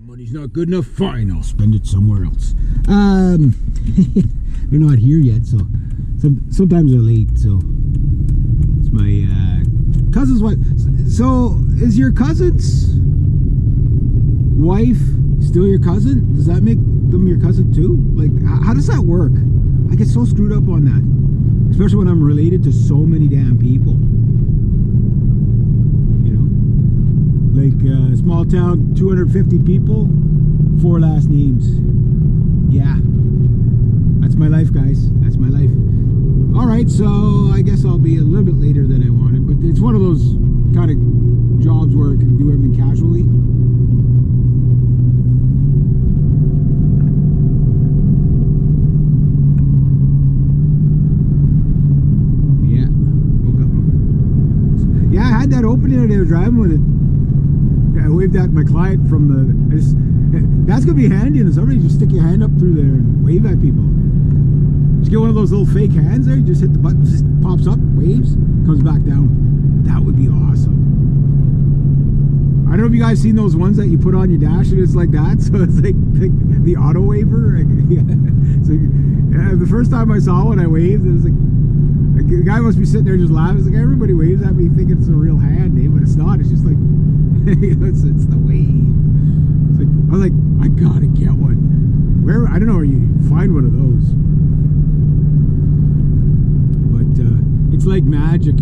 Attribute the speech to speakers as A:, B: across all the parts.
A: Money's not good enough. Fine, I'll spend it somewhere else. They're not here yet, so sometimes they're late. So it's my cousin's wife. So is your cousin's wife still your cousin? Does that make them your cousin too? Like, how does that work? I get so screwed up on that, especially when I'm related to so many damn people. You know, like small town, 250 people, 4 last names. Yeah, that's my life, guys. That's my life. All right, so I guess I'll be a little bit later than I wanted, but it's one of those kind of jobs where I can do everything casually. That open there, they were driving with it. I waved at my client from the. That's gonna be handy, and somebody just stick your hand up through there and wave at people. Just get one of those little fake hands there. You just hit the button, just pops up, waves, comes back down. That would be awesome. I don't know if you guys seen those ones that you put on your dash and it's like that. So it's like the auto waver. So the first time I saw one, I waved. It was like. The guy must be sitting there just laughing. It's like everybody waves at me thinking it's a real hand, but it's not. It's just like, it's the wave. It's like, I was like, I gotta get one. Where, I don't know where you find one of those. But it's like magic.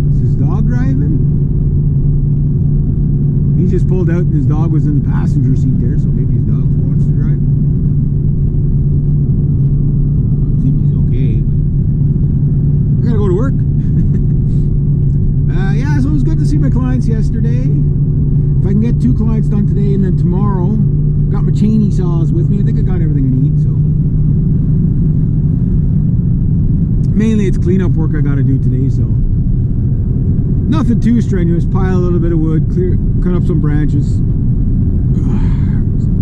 A: Is his dog driving? He just pulled out and his dog was in the passenger seat there, so maybe his dog wants to drive. I gotta go to work. Yeah, so it was good to see my clients yesterday. If I can get 2 clients done today and then tomorrow, got my Cheney saws with me. I think I got everything I need. So mainly it's cleanup work I gotta do today. So nothing too strenuous. Pile a little bit of wood, cut up some branches,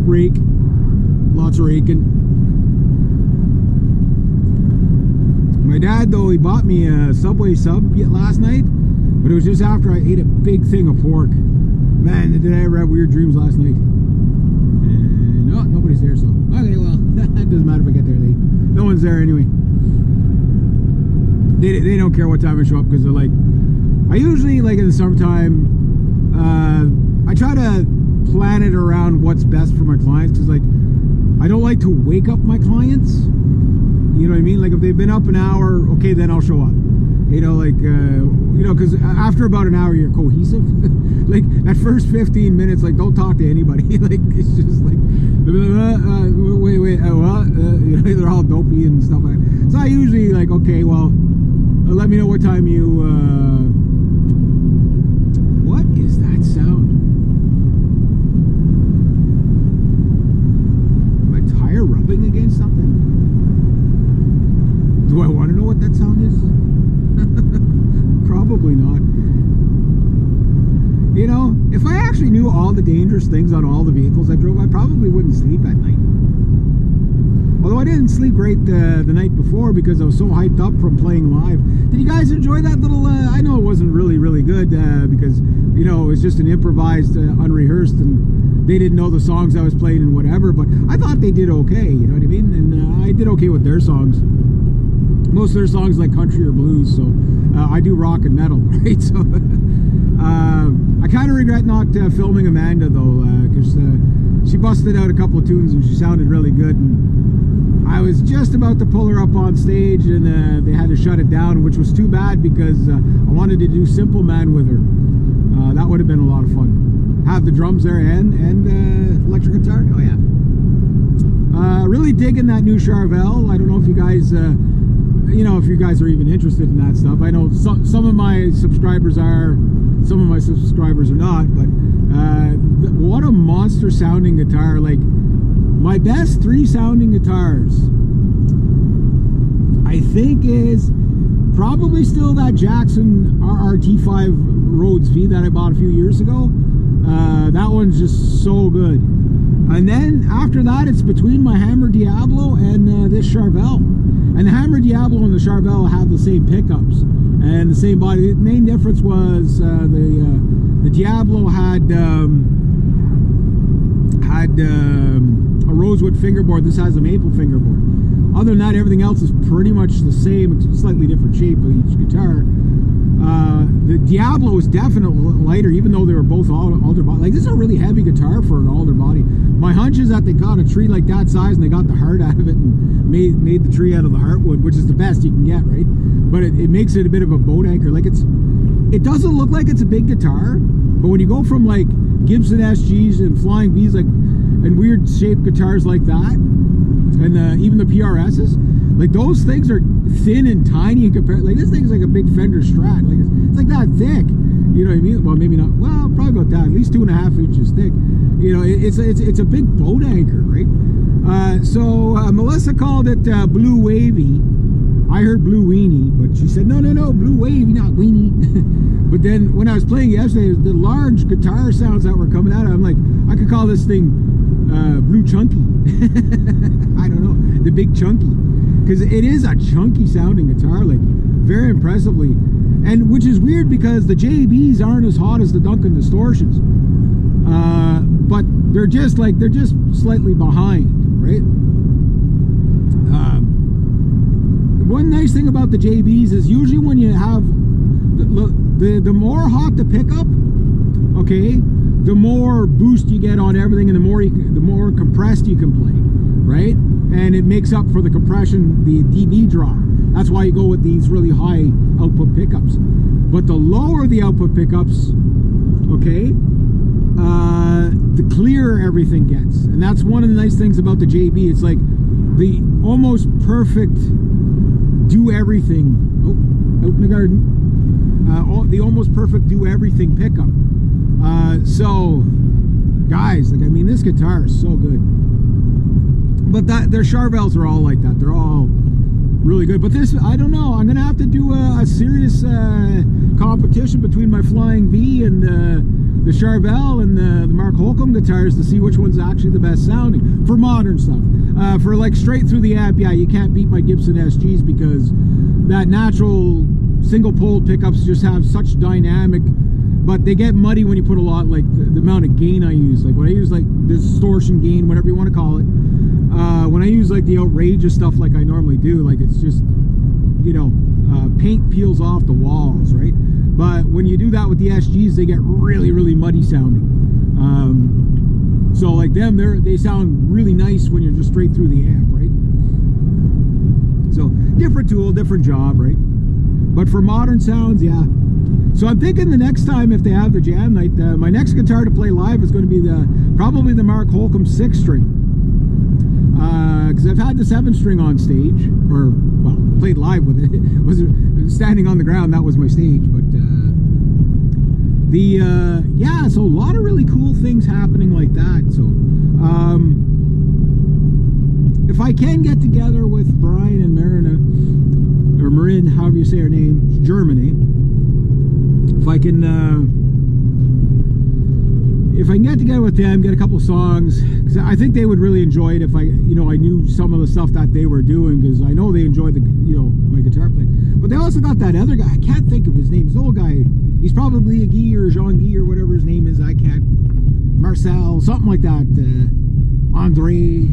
A: rake, lots of raking. My dad, though, he bought me a Subway sub last night, but it was just after I ate a big thing of pork. Man, did I ever have weird dreams last night. And no, nobody's there, so okay, well, it doesn't matter if I get there late. No one's there anyway. They don't care what time I show up because they're like, I usually, like in the summertime, I try to plan it around what's best for my clients because, like, I don't like to wake up my clients. You know what I mean? Like if they've been up an hour, okay, then I'll show up. You know, like, you know, because after about an hour, you're cohesive. Like that first 15 minutes, like don't talk to anybody. Like it's just like, wait, what? You know, they're all dopey and stuff like that. So I usually like, okay, well, let me know what time you, what is that sound? My tire rubbing against something? Do I want to know what that sound is? Probably not. You know, if I actually knew all the dangerous things on all the vehicles I drove, I probably wouldn't sleep at night. Although I didn't sleep great the night before because I was so hyped up from playing live. Did you guys enjoy that little, I know it wasn't really good because, you know, it was just an improvised, unrehearsed, and they didn't know the songs I was playing and whatever, but I thought they did okay, you know what I mean? And I did okay with their songs. Most of their songs like country or blues, so I do rock and metal, right? So I kind of regret not filming Amanda though, because she busted out a couple of tunes and she sounded really good. And I was just about to pull her up on stage, and they had to shut it down, which was too bad because I wanted to do Simple Man with her. That would have been a lot of fun. Have the drums there and electric guitar. Oh yeah. Really digging that new Charvel. I don't know if you guys. You know, if you guys are even interested in that stuff. I know some of my subscribers are, some of my subscribers are not, but what a monster sounding guitar. Like my best 3 sounding guitars I think is probably still that Jackson RRT5 Rhodes V that I bought a few years ago. That one's just so good. And then after that, it's between my Hammer Diablo and this Charvel. And the Hammer Diablo and the Charvel have the same pickups and the same body. The main difference was the Diablo had a rosewood fingerboard. This has a maple fingerboard. Other than that, everything else is pretty much the same. It's a slightly different shape of each guitar. The Diablo is definitely lighter, even though they were both alder body. Like, this is a really heavy guitar for an alder body. My hunch is that they got a tree like that size and they got the heart out of it and made the tree out of the heartwood, which is the best you can get, right? But it makes it a bit of a boat anchor. Like, it doesn't look like it's a big guitar, but when you go from like Gibson SGs and Flying V's, like, and weird shaped guitars like that, and even the PRSs, like, those things are thin and tiny in comparison. Like, this thing's like a big Fender Strat. Like, it's like that thick. You know what I mean? Well, maybe not. Well, probably about that. At least 2.5 inches thick. You know, it's a big boat anchor, right? So Melissa called it Blue Wavy. I heard Blue Weenie, but she said no, Blue Wavy, not Weenie. But then when I was playing yesterday, the large guitar sounds that were coming out, I'm like, I could call this thing Blue Chunky. I don't know, the Big Chunky, because it is a chunky sounding guitar, like, very impressively. And which is weird because the JBs aren't as hot as the Duncan Distortions, but they're just slightly behind, right? One nice thing about the JBs is usually when you have the more hot the pickup, okay, the more boost you get on everything, and the more compressed you can play, right? And it makes up for the compression, the dB drop. That's why you go with these really high output pickups. But the lower the output pickups, okay, the clearer everything gets. And that's one of the nice things about the JB. It's like the almost perfect do everything. Oh, out in the garden. The almost perfect do everything pickup. So, guys, like, I mean, this guitar is so good. But their Charvels are all like that. They're all really good. But this, I don't know. I'm gonna have to do a serious competition between my Flying V and the Charvel and the Mark Holcomb guitars to see which one's actually the best sounding for modern stuff. For like straight through the amp, yeah, you can't beat my Gibson SGs because that natural single pole pickups just have such dynamic, but they get muddy when you put a lot, like the amount of gain I use. Like when I use like distortion gain, whatever you want to call it, when I use like the outrageous stuff like I normally do, like, it's just, you know, paint peels off the walls, right? But when you do that with the SGs, they get really, really muddy sounding. So like them, they sound really nice when you're just straight through the amp, right? So different tool, different job, right? But for modern sounds, yeah. So I'm thinking the next time, if they have the jam night, my next guitar to play live is going to be probably the Mark Holcomb 6-string. Because I've had the 7-string on stage, or, well, played live with it. Was standing on the ground, that was my stage. But yeah, so a lot of really cool things happening like that. So if I can get together with Brian and Marina, or Marin, however you say her name, Germany, if I can get together with them, get a couple of songs, because I think they would really enjoy it if I knew some of the stuff that they were doing, because I know they enjoyed my guitar playing. But they also got that other guy, I can't think of his name, this old guy, he's probably a Guy or Jean Guy or whatever his name is, I can't, Marcel, something like that, Andre,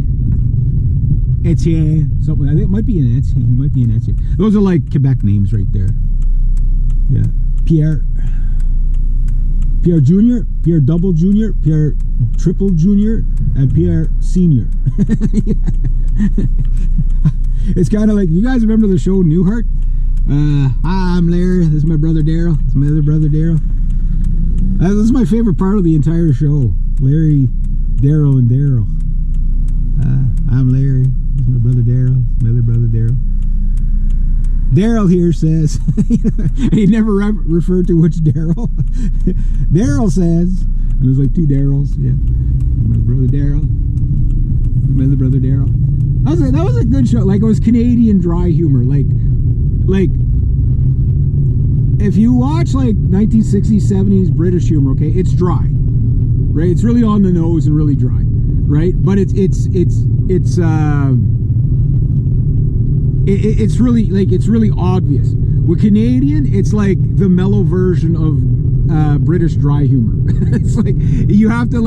A: Etienne, something, I think it might be an Etienne, he might be an Etienne. Those are like Quebec names right there. Yeah, Pierre Junior, Pierre Double Junior, Pierre Triple Junior, and Pierre Senior. It's kind of like, you guys remember the show Newhart? Hi, I'm Larry. This is my brother Daryl. This is my other brother Daryl. This is my favorite part of the entire show. Larry, Daryl, and Daryl. I'm Larry. This is my brother Daryl. This is my other brother Daryl. Daryl here says, he never referred to which Daryl. Daryl says, and there's like two Daryls, yeah. My brother Daryl, my other brother Daryl. That was a good show. Like, it was Canadian dry humor. Like if you watch like 1960s, 70s British humor, okay, it's dry, right? It's really on the nose and really dry, right? But it's really like it's really obvious. With Canadian, it's like the mellow version of British dry humor. It's like you have to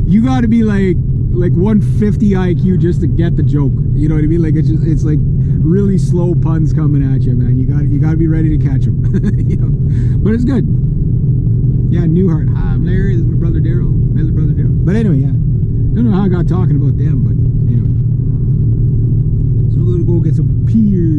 A: you got to be like 150 IQ just to get the joke. You know what I mean? Like it's like really slow puns coming at you, man. You got to be ready to catch them. You know? But it's good. Yeah, Newhart. Hi, I'm Larry. This is my brother Daryl. My other brother Daryl. But anyway, yeah. Don't know how I got talking about them, but anyway. So we're gonna go get some beer.